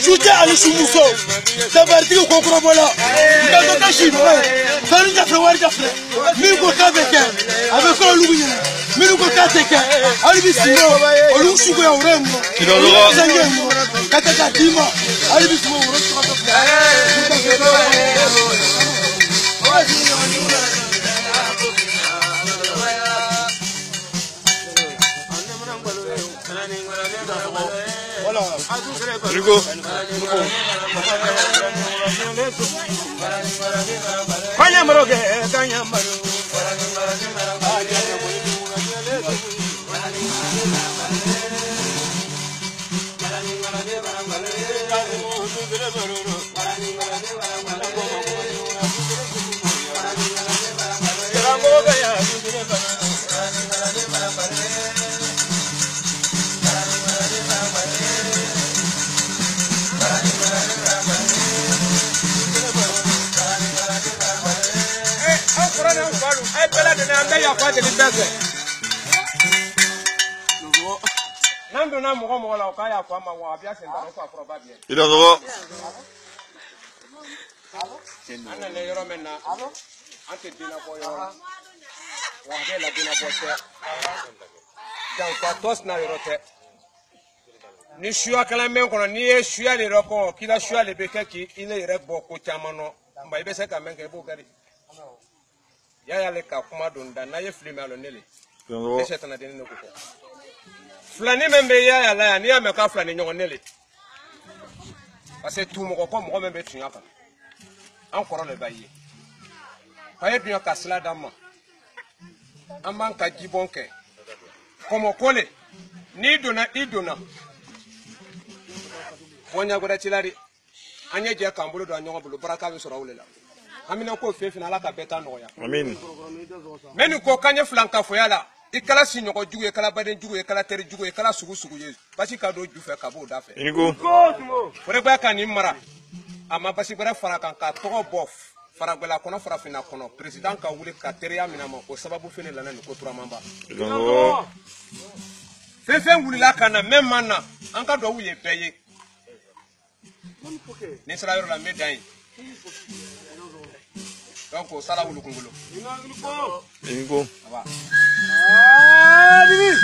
Chuta ali sumuso. Tabarti ko kokrobola. Kato tashi no. Fani jafre wari jafre. Mi ko kabeke. Avec ko lugunya. Mi ko kateke. Ali bisimo. Olu shugo ya urembo. Zangengo. Kataka dima. Ali bisimo urembo. Rigo. Kanyamaroge, kanyamaru. Ni shua kala men kono ni e shua le roko kila shua le beke ki ile rek boko chamano mba ibe se ka men ke bo gari ya le ka kuma donda na ye flime alo nele e se tana deni no ko flani membe ya la ni ya me ka flani nyongo nele parce que tout mo ko mo membe tunya ka an koro le baye pa ye biyo ka sla dama amman ka jibonke komo kole ni dona idona wonya goda tilari anya je kambulo do anyongo bulu baraka be soro wulela amina ko fefi na la ka beta no ya amin meni ko kanya flanka fo yala ikala sinyo ko jugu ikala baden jugu ikala teri jugu ikala sugu sugu ye basi ka do jufe ka bo da fe inigo fore ba kan imara ama basi bara fara kan ka to bof fara bela kono fara fina kono president ka wuli ka teriya minama ko sababu fene lana ni ko tura mamba fefe wulila kana memana an ka do wuye peye ni sala yoro la medai donc sala wulu kungulo inigo aba dibi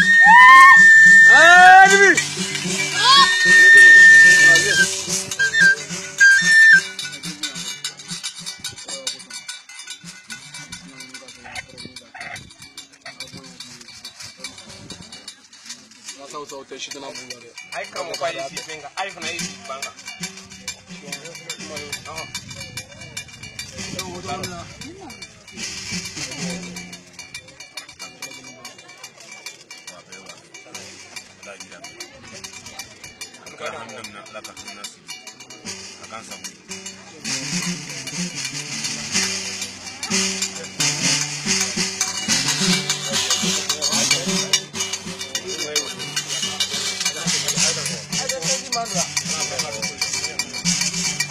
so te shi na bunga de ai kamo pa yi pinga ai fana yi banga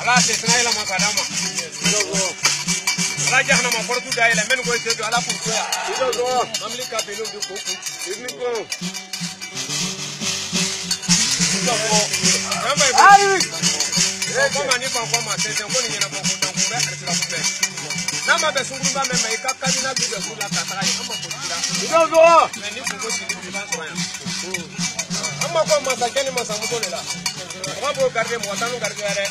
ala se tnaila makadama ala jahna ma portu daila men go te do ala pour ya ido mamlika belu du ko idniko namba ali kama ni kwa ma te ko ni na ko ko ngura ala ko nama be sunguru ba me mai ka kabina bi be kula ka ta ama ko tira ido men ni ko si ni ba so ya amma ko ma sa keni ma sa mu ko lela ko garde mo tanu garde are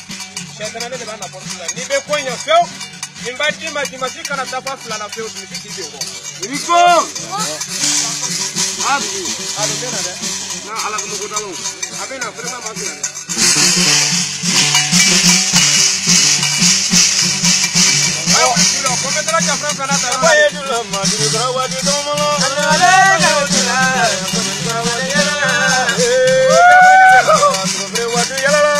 Shetana ne bana portula ni be konya feo nimbati matimasi kana tafa fulana feo tumifiki bingo niko abi alo tena de na ala ko dalo abena vraiment ma bien ayo dilo ko metra ka fran kana ta baye dilo ma dilo grawa di domolo ale gautila ko grawa di yala sobre wadu yala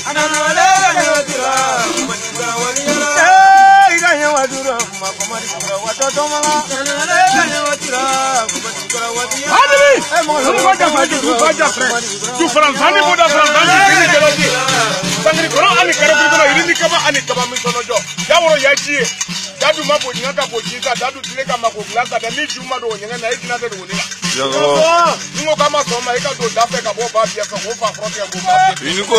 Ana Unico.